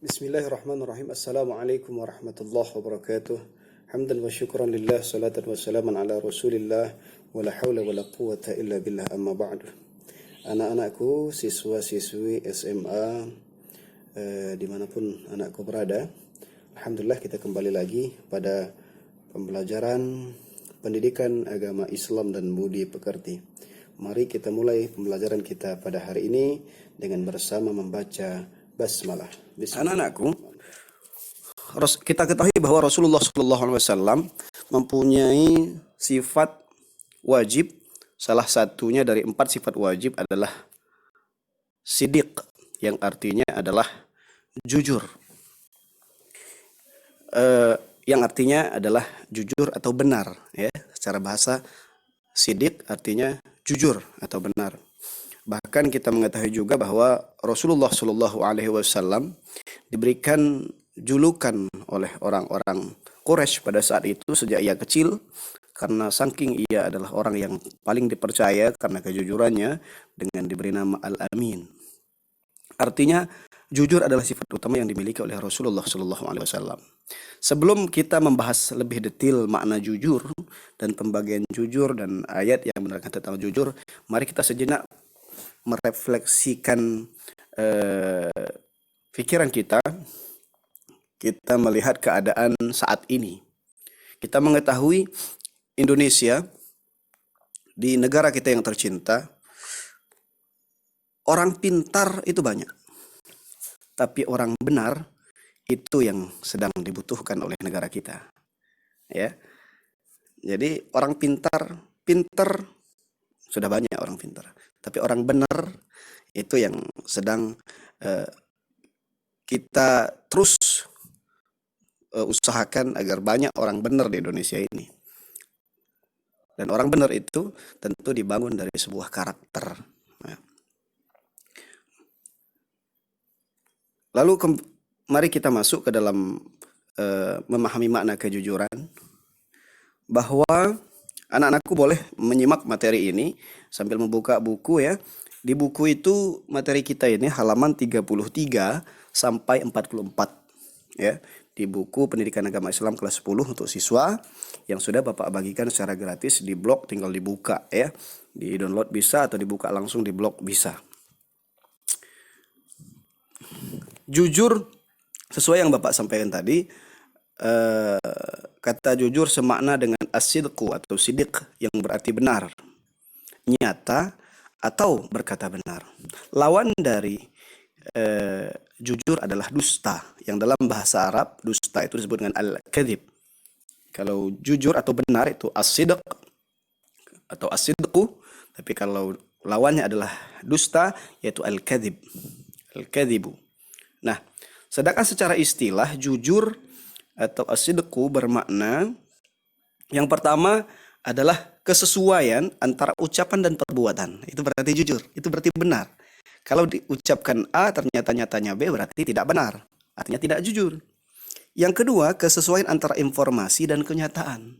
Bismillahirrahmanirrahim. Assalamualaikum warahmatullahi wabarakatuh. Hamdan wa syukran lillah, salatan wa salaman ala rasulillah, wa la hawla wa la quwata illa billah, amma ba'du. Anak-anakku, siswa-siswi SMA, dimanapun anakku berada, Alhamdulillah kita kembali lagi pada pembelajaran pendidikan agama Islam dan budi pekerti. Mari kita mulai pembelajaran kita pada hari ini dengan bersama membaca basmalah. Anak-anakku, kita ketahui bahwa Rasulullah SAW mempunyai sifat wajib. Salah satunya dari 4 sifat wajib adalah sidiq, yang artinya adalah jujur. Yang artinya adalah jujur atau benar, ya. Secara bahasa, sidiq artinya jujur atau benar. Bahkan kita mengetahui juga bahwa Rasulullah SAW diberikan julukan oleh orang-orang Quraisy pada saat itu sejak ia kecil, karena saking ia adalah orang yang paling dipercaya karena kejujurannya, dengan diberi nama Al-Amin. Artinya jujur adalah sifat utama yang dimiliki oleh Rasulullah SAW. Sebelum kita membahas lebih detail makna jujur dan pembagian jujur dan ayat yang menerangkan tentang jujur, mari kita sejenak merefleksikan pikiran kita melihat keadaan saat ini. Kita mengetahui Indonesia, di negara kita yang tercinta, orang pintar itu banyak, tapi orang benar itu yang sedang dibutuhkan oleh negara kita, ya. Jadi orang pintar sudah banyak orang pintar, tapi orang benar itu yang sedang kita terus usahakan agar banyak orang benar di Indonesia ini. Dan orang benar itu tentu dibangun dari sebuah karakter. Lalu mari kita masuk ke dalam memahami makna kejujuran, bahwa anak-anakku boleh menyimak materi ini sambil membuka buku, ya. Di buku itu materi kita ini halaman 33 sampai 44, ya. Di buku Pendidikan Agama Islam kelas 10 untuk siswa yang sudah Bapak bagikan secara gratis di blog, tinggal dibuka, ya. Di download bisa atau dibuka langsung di blog bisa. Jujur sesuai yang Bapak sampaikan tadi, kata jujur semakna dengan as-sidqu atau sidik, yang berarti benar, nyata, atau berkata benar. Lawan dari jujur adalah dusta, yang dalam bahasa Arab dusta itu disebut dengan al-kadhib. Kalau jujur atau benar itu as-sidq atau as-sidqu, tapi kalau lawannya adalah dusta, yaitu al-kadhib, al-kadhibu. Nah, sedangkan secara istilah jujur atau as-sidqu bermakna yang pertama adalah kesesuaian antara ucapan dan perbuatan. Itu berarti jujur, itu berarti benar. Kalau diucapkan A ternyata nyatanya B, berarti tidak benar, artinya tidak jujur. Yang kedua, kesesuaian antara informasi dan kenyataan.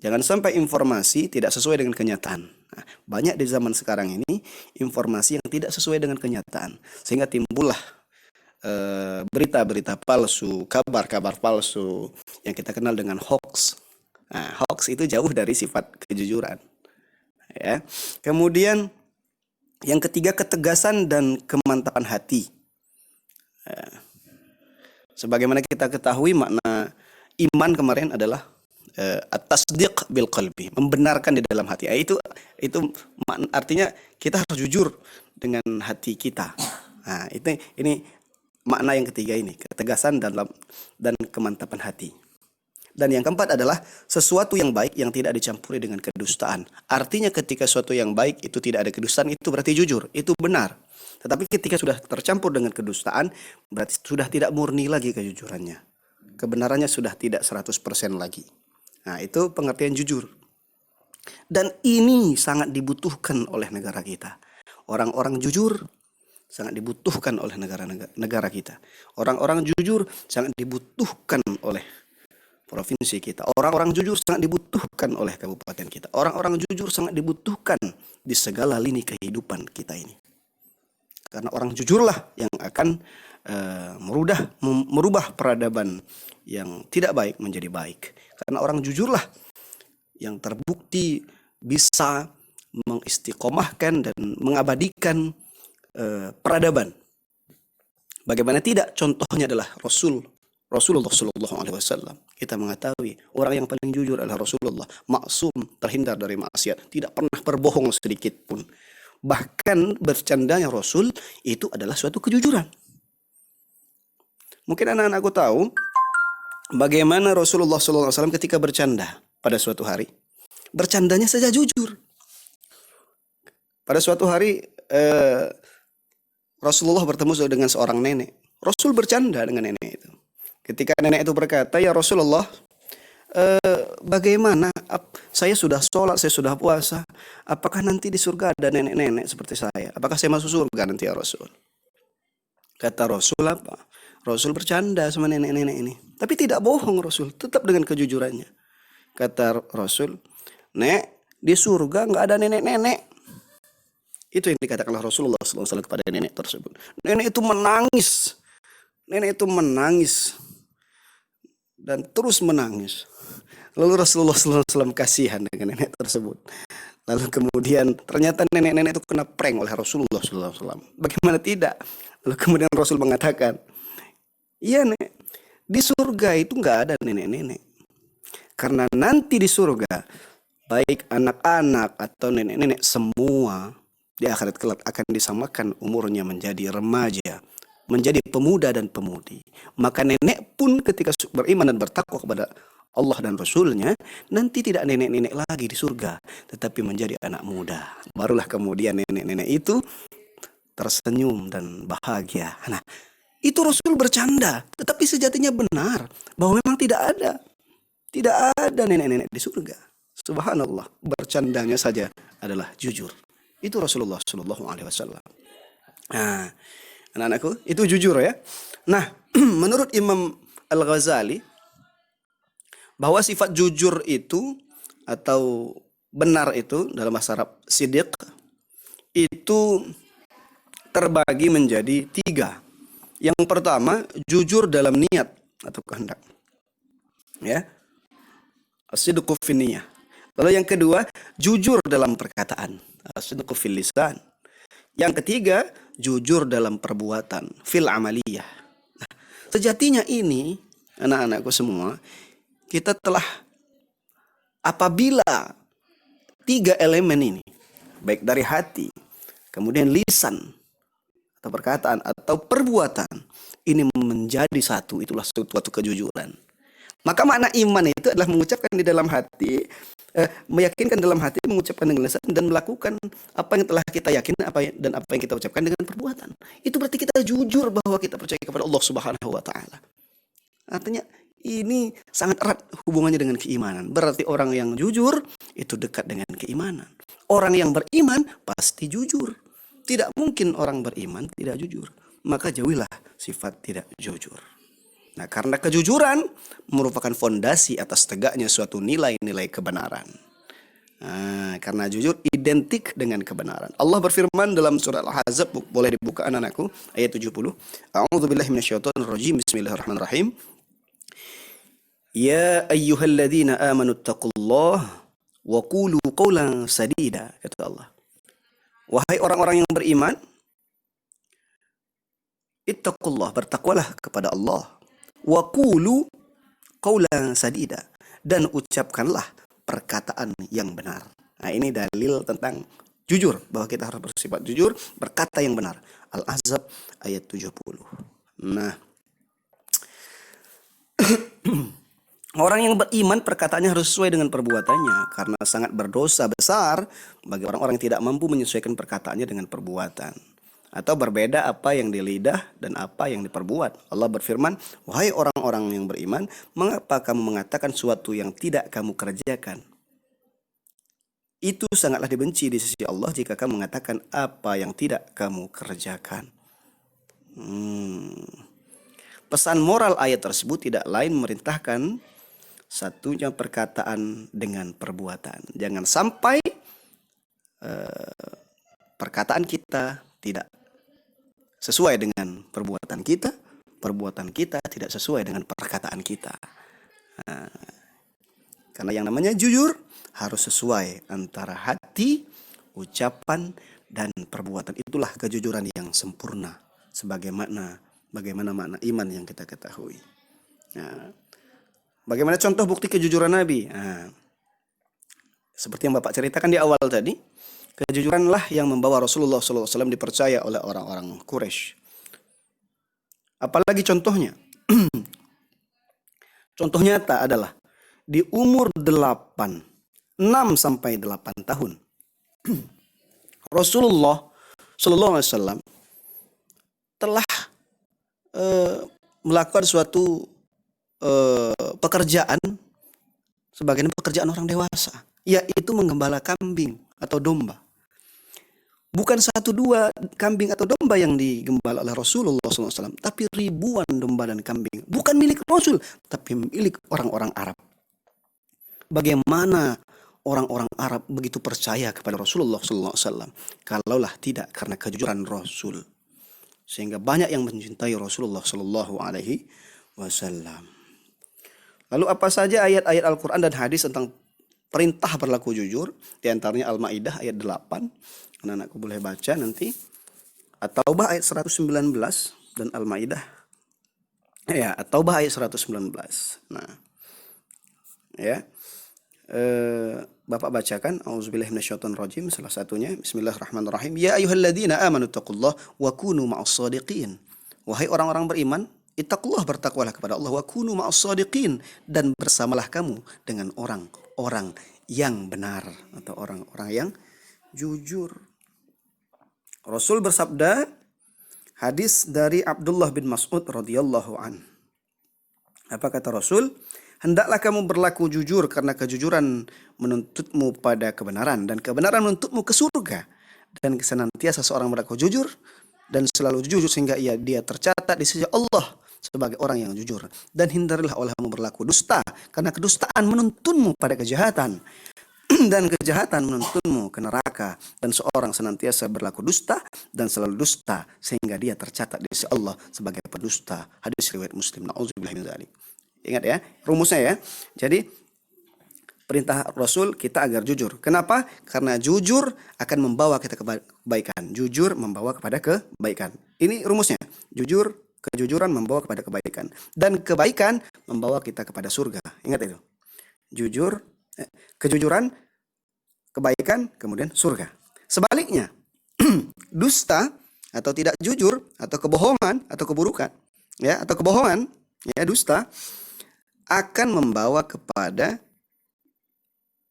Jangan sampai informasi tidak sesuai dengan kenyataan. Nah, banyak di zaman sekarang ini informasi yang tidak sesuai dengan kenyataan, sehingga timbullah berita-berita palsu, kabar-kabar palsu yang kita kenal dengan hoax. Nah, hoax itu jauh dari sifat kejujuran, ya. Kemudian yang ketiga, ketegasan dan kemantapan hati. Sebagaimana kita ketahui, makna iman kemarin adalah at-tasdiq bil qalbi, membenarkan di dalam hati. Itu artinya kita harus jujur dengan hati kita. Nah, ini makna yang ketiga ini, ketegasan dan kemantapan hati. Dan yang keempat adalah sesuatu yang baik yang tidak dicampuri dengan kedustaan. Artinya ketika sesuatu yang baik itu tidak ada kedustaan, itu berarti jujur, itu benar. Tetapi ketika sudah tercampur dengan kedustaan, berarti sudah tidak murni lagi kejujurannya. Kebenarannya sudah tidak 100% lagi. Nah, itu pengertian jujur. Dan ini sangat dibutuhkan oleh negara kita. Orang-orang jujur sangat dibutuhkan oleh negara kita. Orang-orang jujur sangat dibutuhkan oleh provinsi kita. Orang-orang jujur sangat dibutuhkan oleh kabupaten kita. Orang-orang jujur sangat dibutuhkan di segala lini kehidupan kita ini. Karena orang jujurlah yang akan merubah peradaban yang tidak baik menjadi baik. Karena orang jujurlah yang terbukti bisa mengistiqomahkan dan mengabadikan peradaban. Bagaimana tidak? Contohnya adalah Rasulullah Shallallahu Alaihi Wasallam. Kita mengetahui orang yang paling jujur adalah Rasulullah, maksum, terhindar dari maksiat, tidak pernah berbohong sedikit pun. Bahkan bercandanya Rasul itu adalah suatu kejujuran. Mungkin anak-anakku tahu bagaimana Rasulullah Shallallahu Alaihi Wasallam ketika bercanda pada suatu hari. Bercandanya saja jujur. Pada suatu hari Rasulullah bertemu dengan seorang nenek. Rasul bercanda dengan nenek itu. Ketika nenek itu berkata, "Ya Rasulullah, bagaimana? Saya sudah sholat, saya sudah puasa. Apakah nanti di surga ada nenek-nenek seperti saya? Apakah saya masuk surga nanti ya Rasul?" Kata Rasul apa? Rasul bercanda sama nenek-nenek ini. Tapi tidak bohong Rasul, tetap dengan kejujurannya. Kata Rasul, "Nek, di surga nggak ada nenek-nenek." Itu yang dikatakan oleh Rasulullah SAW kepada nenek tersebut. Nenek itu menangis. Nenek itu menangis. Dan terus menangis. Lalu Rasulullah SAW kasihan dengan nenek tersebut. Lalu kemudian ternyata nenek-nenek itu kena prank oleh Rasulullah SAW. Bagaimana tidak? Lalu kemudian Rasul mengatakan, "Iya nek, di surga itu nggak ada nenek-nenek. Karena nanti di surga, baik anak-anak atau nenek-nenek semua di akhirat kelak akan disamakan umurnya menjadi remaja, menjadi pemuda dan pemudi. Maka nenek pun ketika beriman dan bertakwa kepada Allah dan Rasulnya, nanti tidak nenek-nenek lagi di surga, tetapi menjadi anak muda." Barulah kemudian nenek-nenek itu tersenyum dan bahagia. Nah, itu Rasul bercanda, tetapi sejatinya benar bahwa memang tidak ada nenek-nenek di surga. Subhanallah, bercandanya saja adalah jujur. Itu Rasulullah Shallallahu Alaihi Wasallam. Nah, anak-anakku, itu jujur ya. Nah, menurut Imam Al-Ghazali, bahwa sifat jujur itu atau benar itu dalam bahasa Arab siddiq itu terbagi menjadi 3. Yang pertama, jujur dalam niat atau kehendak. Ya. As-sidqu fin niyah. Lalu yang kedua, jujur dalam perkataan. As-sidqu fil lisan. Yang ketiga, jujur dalam perbuatan, fil amaliyah. Nah, sejatinya ini, anak-anakku semua, kita telah apabila 3 elemen ini, baik dari hati, kemudian lisan, atau perkataan, atau perbuatan, ini menjadi satu, itulah suatu kejujuran. Maka makna iman itu adalah mengucapkan di dalam hati, meyakinkan dalam hati, mengucapkan dengan lisan, dan melakukan apa yang telah kita yakin dan apa yang kita ucapkan dengan perbuatan. Itu berarti kita jujur bahwa kita percaya kepada Allah Subhanahu wa Ta'ala. Artinya ini sangat erat hubungannya dengan keimanan. Berarti orang yang jujur itu dekat dengan keimanan. Orang yang beriman pasti jujur. Tidak mungkin orang beriman tidak jujur. Maka jauhilah sifat tidak jujur. Nah, karena kejujuran merupakan fondasi atas tegaknya suatu nilai-nilai kebenaran. Nah, karena jujur identik dengan kebenaran. Allah berfirman dalam surah Al-Ahzab, boleh dibuka anak-anakku, ayat 70. A'udzubillahi minasyaitonirrajim. Bismillahirrahmanirrahim. Ya ayyuhalladzina amanu taqullaha wa qulu qawlan sadida, kata Allah. Wahai orang-orang yang beriman, ittaqullah, bertakwalah kepada Allah. Wa qulu qawlan sadida, dan ucapkanlah perkataan yang benar. Nah, ini dalil tentang jujur, bahwa kita harus bersifat jujur, berkata yang benar. Al-Ahzab ayat 70. Nah, orang yang beriman perkataannya harus sesuai dengan perbuatannya, karena sangat berdosa besar bagi orang-orang yang tidak mampu menyesuaikan perkataannya dengan perbuatan. Atau berbeda apa yang di lidah dan apa yang diperbuat. Allah berfirman, wahai orang-orang yang beriman, mengapa kamu mengatakan sesuatu yang tidak kamu kerjakan? Itu sangatlah dibenci di sisi Allah jika kamu mengatakan apa yang tidak kamu kerjakan. Pesan moral ayat tersebut tidak lain merintahkan satunya perkataan dengan perbuatan. Jangan sampai perkataan kita tidak sesuai dengan perbuatan kita tidak sesuai dengan perkataan kita. Nah, karena yang namanya jujur harus sesuai antara hati, ucapan, dan perbuatan. Itulah kejujuran yang sempurna bagaimana makna iman yang kita ketahui. Nah, bagaimana contoh bukti kejujuran Nabi? Nah, seperti yang Bapak ceritakan di awal tadi, kejujuranlah yang membawa Rasulullah SAW dipercaya oleh orang-orang Quraisy. Apalagi contohnya? Contoh nyata adalah di umur 6 sampai 8 tahun. Rasulullah SAW telah melakukan suatu pekerjaan sebagian pekerjaan orang dewasa, yaitu menggembala kambing atau domba. Bukan 1-2 kambing atau domba yang digembala oleh Rasulullah SAW, tapi ribuan domba dan kambing. Bukan milik Rasul, tapi milik orang-orang Arab. Bagaimana orang-orang Arab begitu percaya kepada Rasulullah SAW? Kalaulah tidak karena kejujuran Rasul, sehingga banyak yang mencintai Rasulullah SAW. Lalu apa saja ayat-ayat Al-Quran dan hadis tentang perintah berlaku jujur? Di antaranya Al-Maidah ayat 8. Anak-anakku boleh baca nanti. At-Taubah ayat 119 dan Al-Maidah. Ya, At-Taubah ayat 119. Nah, ya. Bapak bacakan auzubillahi minasyaitonirrajim, salah satunya bismillahirrahmanirrahim. Ya ayyuhalladzina amanu taqullaha wa kunu ma'as-shadiqin. Wahai orang-orang beriman, ittaqullah, bertakwalah kepada Allah, wa kunu ma'as-shadiqin, dan bersamalah kamu dengan orang-orang yang benar atau orang-orang yang jujur. Rasul bersabda, hadis dari Abdullah bin Mas'ud radhiyallahu an. Apa kata Rasul? Hendaklah kamu berlaku jujur karena kejujuran menuntutmu pada kebenaran dan kebenaran menuntutmu ke surga. Dan senantiasa seorang berlaku jujur dan selalu jujur sehingga dia tercatat di sisi Allah sebagai orang yang jujur. Dan hindarilah olehmu berlaku dusta karena kedustaan menuntunmu pada kejahatan. Dan kejahatan menuntunmu ke neraka, dan seorang senantiasa berlaku dusta dan selalu dusta sehingga dia tercatat di sisi Allah sebagai pendusta. Hadis riwayat Muslim. Nauzubillah min dzalik. Ingat ya rumusnya ya. Jadi perintah Rasul kita agar jujur. Kenapa? Karena jujur akan membawa kita kebaikan. Jujur membawa kepada kebaikan. Ini rumusnya. Kejujuran membawa kepada kebaikan, dan kebaikan membawa kita kepada surga. Ingat itu. Kejujuran, kebaikan, kemudian surga. Sebaliknya, dusta atau tidak jujur atau kebohongan atau keburukan, ya, atau kebohongan, ya, dusta akan membawa kepada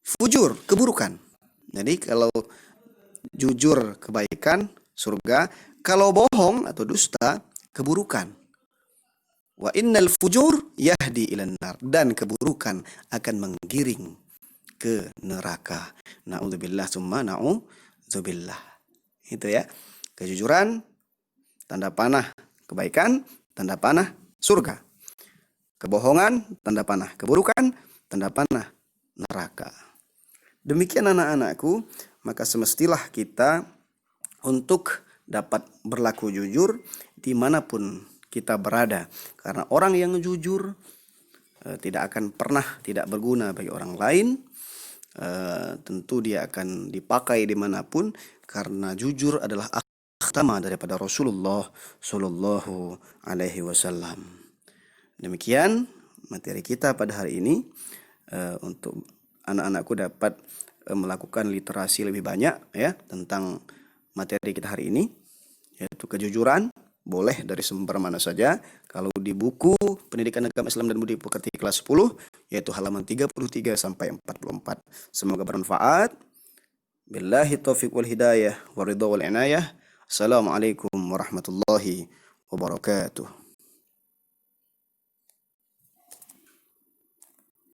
fujur, keburukan. Jadi kalau jujur kebaikan, surga, kalau bohong atau dusta, keburukan. Wa innal fujur yahdi ilan nar, dan keburukan akan menggiring ke neraka. Na'udzubillah summa na'udzubillah. Itu ya. Kejujuran tanda panah kebaikan, tanda panah surga. Kebohongan tanda panah keburukan, tanda panah neraka. Demikian anak-anakku, maka semestilah kita untuk dapat berlaku jujur dimanapun kita berada. Karena orang yang jujur tidak akan pernah tidak berguna bagi orang lain. Tentu dia akan dipakai dimanapun, karena jujur adalah akhtamah daripada Rasulullah Sallallahu Alaihi Wasallam. Demikian materi kita pada hari ini. Untuk anak-anakku dapat melakukan literasi lebih banyak ya tentang materi kita hari ini, yaitu kejujuran. Boleh dari sumber mana saja. Kalau di buku Pendidikan Agama Islam dan Budi Pekerti kelas 10, yaitu halaman 33 sampai 44. Semoga bermanfaat. Billahi taufiq wal hidayah wa ridha wal inayah. Assalamualaikum warahmatullahi wabarakatuh.